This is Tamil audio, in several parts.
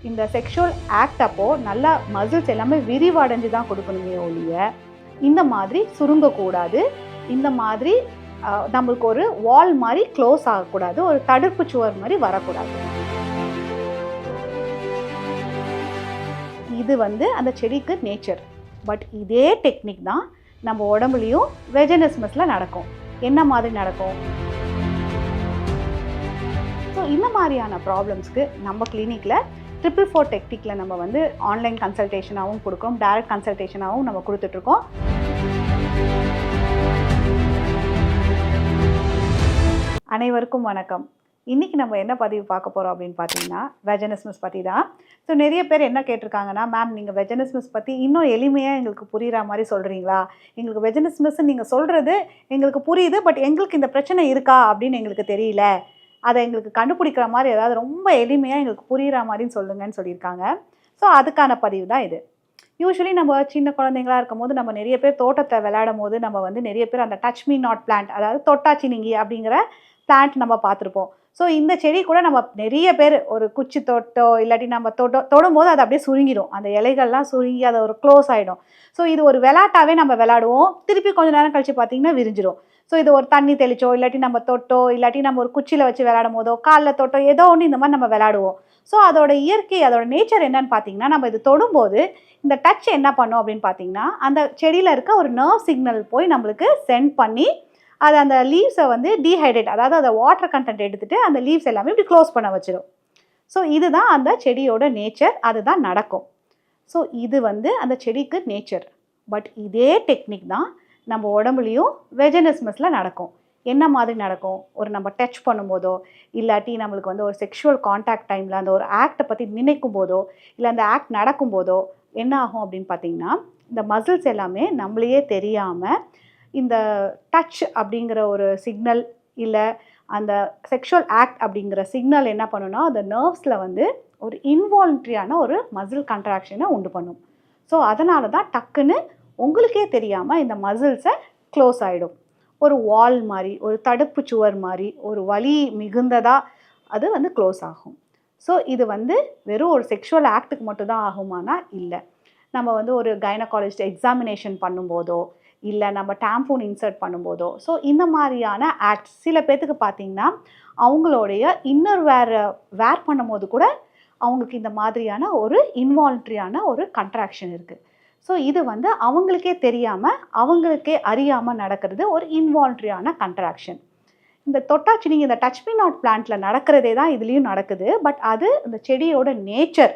இந்த செக்ஷுவல் ஆக்ட் அப்போது நல்லா மசில்ஸ் எல்லாமே விரிவடைஞ்சு தான் கொடுக்கணுமே ஒழிய இந்த மாதிரி சுருங்கக்கூடாது. இந்த மாதிரி நம்மளுக்கு ஒரு வால் மாதிரி க்ளோஸ் ஆகக்கூடாது, ஒரு தடுப்பு சுவர் மாதிரி வரக்கூடாது. இது அந்த செடிக்கு நேச்சர். பட் இதே டெக்னிக் தான் நம்ம உடம்புலையும் வெஜினிசமஸில் நடக்கும். என்ன மாதிரி நடக்கும்? ஸோ இந்த மாதிரியான ப்ராப்ளம்ஸ்க்கு நம்ம கிளினிக்கில் 444 டெக்னிக்கில் நம்ம ஆன்லைன் கன்சல்டேஷனாகவும் கொடுக்குறோம், டைரக்ட் கன்சல்டேஷனாகவும் நம்ம கொடுத்துட்ருக்கோம். அனைவருக்கும் வணக்கம். இன்றைக்கி நம்ம என்ன பதிவு பார்க்க போகிறோம் அப்படின்னு பார்த்தீங்கன்னா, வெஜினிசமஸ் பற்றி தான். ஸோ நிறைய பேர் என்ன கேட்டிருக்காங்கன்னா, மேம் நீங்கள் வெஜினிசமஸ் பற்றி இன்னும் எளிமையாக எங்களுக்கு புரிகிற மாதிரி சொல்கிறீங்களா? எங்களுக்கு வெஜினிசமஸ் நீங்கள் சொல்கிறது எங்களுக்கு புரியுது, பட் எங்களுக்கு இந்த பிரச்சனை இருக்கா அப்படின்னு எங்களுக்கு தெரியல. அதை எங்களுக்கு கண்டுபிடிக்கிற மாதிரி ஏதாவது ரொம்ப எளிமையாக எங்களுக்கு புரிகிற மாதிரின்னு சொல்லுங்கன்னு சொல்லியிருக்காங்க. ஸோ அதுக்கான பதிவு தான் இது. யூஸ்வலி நம்ம சின்ன குழந்தைங்களா இருக்கும் போது நம்ம நிறைய பேர் தோட்டத்தை விளையாடும் போது நம்ம நிறைய பேர் அந்த டச் மீ நாட் பிளான்ட், அதாவது தொட்டாச்சினிங்கி அப்படிங்கிற பிளான்ட் நம்ம பார்த்துருப்போம். ஸோ இந்த செடி கூட நம்ம நிறைய பேர் ஒரு குச்சி தொட்டோ இல்லாட்டி நம்ம தொடும்போது அது அப்படியே சுருங்கிடும், அந்த இலைகள்லாம் சுருங்கி அதை ஒரு க்ளோஸ் ஆகிடும். ஸோ இது ஒரு விளையாட்டாகவே நம்ம விளையாடுவோம். திருப்பி கொஞ்சம் நேரம் கழித்து பார்த்திங்கன்னா விரிஞ்சிடும். ஸோ இது ஒரு தண்ணி தெளிச்சோ இல்லாட்டி நம்ம தொட்டோ இல்லாட்டி நம்ம ஒரு குச்சியில் வச்சு விளையாடும் போதோ காலில் தொட்டோ ஏதோ ஒன்று இந்த மாதிரி நம்ம விளையாடுவோம். ஸோ அதோட இயற்கை, அதோட நேச்சர் என்னன்னு பார்த்தீங்கன்னா, நம்ம இது தொடும்போது இந்த டச் என்ன பண்ணும் அப்படின்னு பார்த்தீங்கன்னா, அந்த செடியில் இருக்க ஒரு நர்வ் சிக்னல் போய் நம்மளுக்கு சென்ட் பண்ணி அது அந்த லீவ்ஸை டீஹைட்ரேட், அதாவது அந்த வாட்டர் கண்டென்ட் எடுத்துகிட்டு அந்த லீவ்ஸ் எல்லாமே இப்படி க்ளோஸ் பண்ண வச்சிடும். ஸோ இதுதான் அந்த செடியோட நேச்சர், அதுதான் நடக்கும். ஸோ இது அந்த செடிக்கு நேச்சர். பட் இதே டெக்னிக் தான் நம்ம உடம்புலையும் வெஜினிசமஸில் நடக்கும். என்ன மாதிரி நடக்கும்? ஒரு நம்ம டச் பண்ணும்போதோ இல்லாட்டி நம்மளுக்கு ஒரு செக்ஷுவல் கான்டாக்ட் டைமில் அந்த ஒரு ஆக்டை பற்றி நினைக்கும் போதோ இல்லை அந்த ஆக்ட் நடக்கும்போதோ என்ன ஆகும் அப்படின்னு பார்த்தீங்கன்னா, இந்த மசில்ஸ் எல்லாமே நம்மளையே தெரியாமல் இந்த டச் அப்படிங்கிற ஒரு சிக்னல் இல்லை அந்த செக்ஷுவல் ஆக்ட் அப்படிங்கிற சிக்னல் என்ன பண்ணுன்னா, அந்த நர்வ்ஸில் ஒரு இன்வாலண்ட்ரியான ஒரு மசில் கண்ட்ராக்ஷனை உண்டு பண்ணும். ஸோ அதனால தான் டக்குன்னு உங்களுக்கே தெரியாமல் இந்த மசில்ஸை க்ளோஸ் ஆகிடும். ஒரு வால் மாதிரி, ஒரு தடுப்பு சுவர் மாதிரி, ஒரு வலி மிகுந்ததாக அது க்ளோஸ் ஆகும். ஸோ இது வெறும் ஒரு செக்ஷுவல் ஆக்டுக்கு மட்டும்தான் ஆகுமானா இல்லை. நம்ம ஒரு கைனகாலஜிஸ்ட் எக்ஸாமினேஷன் பண்ணும்போதோ இல்லை நம்ம டாம்பூன் இன்சர்ட் பண்ணும்போதோ, ஸோ இந்த மாதிரியான ஆக்ட் சில பேர்த்துக்கு பார்த்திங்கன்னா அவங்களுடைய இன்னர் வேர் பண்ணும்போது கூட அவங்களுக்கு இந்த மாதிரியான ஒரு இன்வாலண்ட்ரியான ஒரு கண்ட்ராக்ஷன் இருக்குது. ஸோ இது அவங்களுக்கே தெரியாமல் அவங்களுக்கே அறியாமல் நடக்கிறது ஒரு இன்வாலண்ட்ரியான கண்ட்ராக்ஷன். இந்த தொட்டாச்சினிங்கி, இந்த டச் மீ நாட் பிளான்ட்டில் நடக்கிறதே தான் இதுலேயும் நடக்குது. பட் அது இந்த செடியோட நேச்சர்.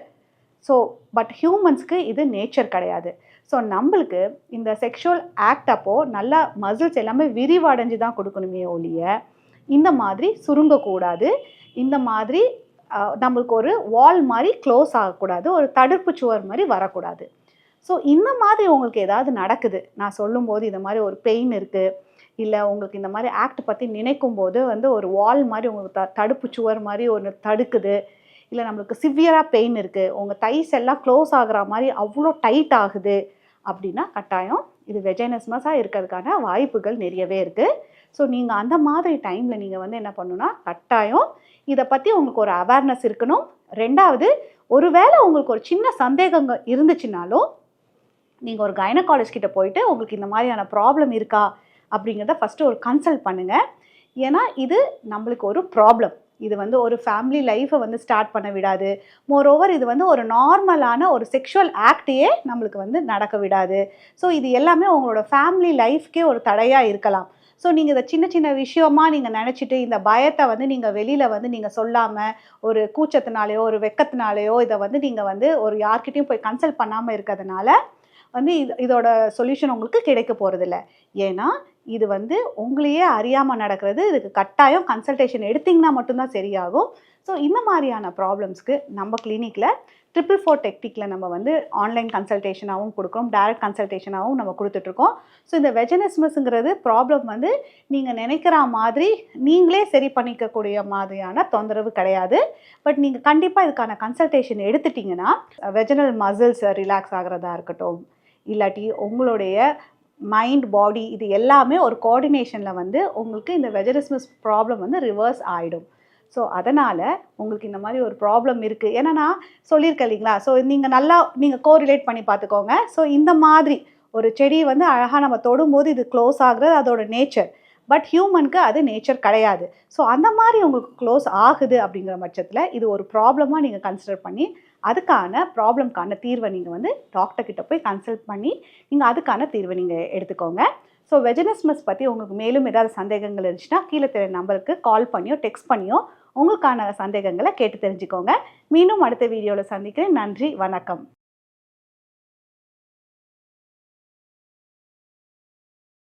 ஸோ பட் ஹியூமன்ஸ்க்கு இது நேச்சர் கிடையாது. ஸோ நம்மளுக்கு இந்த செக்ஷுவல் ஆக்ட் அப்போது நல்லா மசில்ஸ் எல்லாமே விரிவடைஞ்சு தான் கொடுக்கணுமே ஒழிய இந்த மாதிரி சுருங்கக்கூடாது, இந்த மாதிரி நம்மளுக்கு ஒரு வால் மாதிரி க்ளோஸ் ஆகக்கூடாது, ஒரு தடுப்பு சுவர் மாதிரி வரக்கூடாது. ஸோ இந்த மாதிரி உங்களுக்கு ஏதாவது நடக்குது, நான் சொல்லும்போது இந்த மாதிரி ஒரு பெயின் இருக்குது, இல்லை உங்களுக்கு இந்த மாதிரி ஆக்ட் பற்றி நினைக்கும் போது ஒரு வால் மாதிரி உங்களுக்கு தடுப்பு சுவர் மாதிரி ஒன்று தடுக்குது, இல்லை நம்மளுக்கு சிவியராக பெயின் இருக்குது, உங்கள் தைஸ் எல்லாம் க்ளோஸ் ஆகிற மாதிரி அவ்வளோ டைட் ஆகுது அப்படின்னா கட்டாயம் இது வெஜினிசமஸாக இருக்கிறதுக்கான வாய்ப்புகள் நிறையவே இருக்குது. ஸோ நீங்கள் அந்த மாதிரி டைமில் நீங்கள் என்ன பண்ணணும்னா, கட்டாயம் இதை பற்றி உங்களுக்கு ஒரு அவேர்னஸ் இருக்கணும். ரெண்டாவது, ஒருவேளை உங்களுக்கு ஒரு சின்ன சந்தேகங்கள் இருந்துச்சுனாலும் நீங்கள் ஒரு கைனகாலஜிஸ்ட் கிட்ட போயிட்டு உங்களுக்கு இந்த மாதிரியான ப்ராப்ளம் இருக்கா அப்படிங்கிறத ஃபஸ்ட்டு ஒரு கன்சல்ட் பண்ணுங்கள். ஏன்னா இது நம்மளுக்கு ஒரு ப்ராப்ளம். இது ஒரு ஃபேமிலி லைஃப்பை ஸ்டார்ட் பண்ண விடாது. மோரோவர் இது ஒரு நார்மலான ஒரு செக்ஷுவல் ஆக்டையே நம்மளுக்கு நடக்க விடாது. ஸோ இது எல்லாமே உங்களோட ஃபேமிலி லைஃப்க்கே ஒரு தடையாக இருக்கலாம். ஸோ நீங்கள் இதை சின்ன சின்ன விஷயமாக நீங்கள் நினச்சிட்டு இந்த பயத்தை நீங்கள் வெளியில் நீங்கள் சொல்லாமல் ஒரு கூச்சத்தினாலேயோ ஒரு வெக்கத்தினாலேயோ இதை நீங்கள் ஒரு யார்கிட்டையும் போய் கன்சல்ட் பண்ணாமல் இருக்கிறதுனால இதோட சொல்யூஷன் உங்களுக்கு கிடைக்க போகிறதில்ல. ஏன்னா இது உங்களையே அறியாமல் நடக்கிறது. இதுக்கு கட்டாயம் கன்சல்டேஷன் எடுத்திங்கன்னா மட்டும்தான் சரியாகும். ஸோ இந்த மாதிரியான ப்ராப்ளம்ஸ்க்கு நம்ம கிளினிக்கில் 444 டெக்னிக்கில் நம்ம ஆன்லைன் கன்சல்டேஷனாகவும் கொடுக்குறோம், டைரக்ட் கன்சல்டேஷனாகவும் நம்ம கொடுத்துட்ருக்கோம். ஸோ இந்த வெஜினிசமஸ்ங்கிறது ப்ராப்ளம் நீங்கள் நினைக்கிற மாதிரி நீங்களே சரி பண்ணிக்கக்கூடிய மாதிரியான தொந்தரவு கிடையாது. பட் நீங்கள் கண்டிப்பாக இதுக்கான கன்சல்டேஷன் எடுத்துட்டிங்கன்னா வெஜினல் மசில்ஸ் ரிலாக்ஸ் ஆகிறதா இருக்கட்டும், இல்லாட்டி உங்களுடைய மைண்ட், பாடி இது எல்லாமே ஒரு கோஆர்டினேஷனில் உங்களுக்கு இந்த வெஜினிசமஸ் ப்ராப்ளம் ரிவர்ஸ் ஆகிடும். ஸோ அதனால் உங்களுக்கு இந்த மாதிரி ஒரு ப்ராப்ளம் இருக்குது. ஏன்னா நான் சொல்லியிருக்கேன் இல்லைங்களா? ஸோ நீங்கள் கோரிலேட் பண்ணி பார்த்துக்கோங்க. ஸோ இந்த மாதிரி ஒரு செடி வந்து அழகாக நம்ம தொடும்போது இது க்ளோஸ் ஆகுறது அதோட நேச்சர். பட் ஹியூமனுக்கு அது நேச்சர் கிடையாது. ஸோ அந்த மாதிரி உங்களுக்கு க்ளோஸ் ஆகுது அப்படிங்கிற பட்சத்தில் இது ஒரு ப்ராப்ளமாக நீங்கள் கன்சிடர் பண்ணி அதுக்கான ப்ராப்ளம்க்கான தீர்வை நீங்கள் வந்து டாக்டர் கிட்ட போய் கன்சல்ட் பண்ணி நீங்கள் அதுக்கான தீர்வை நீங்கள் எடுத்துக்கோங்க. ஸோ வெஜினிஸ்மஸ் பற்றி உங்களுக்கு மேலும் ஏதாவது சந்தேகங்கள் இருந்துச்சுன்னா கீழே தெரிய நம்பருக்கு கால் பண்ணியோ டெக்ஸ்ட் பண்ணியோ உங்களுக்கான சந்தேகங்களை கேட்டு தெரிஞ்சுக்கோங்க. மீண்டும் அடுத்த வீடியோவில் சந்திக்கிறேன். நன்றி, வணக்கம்.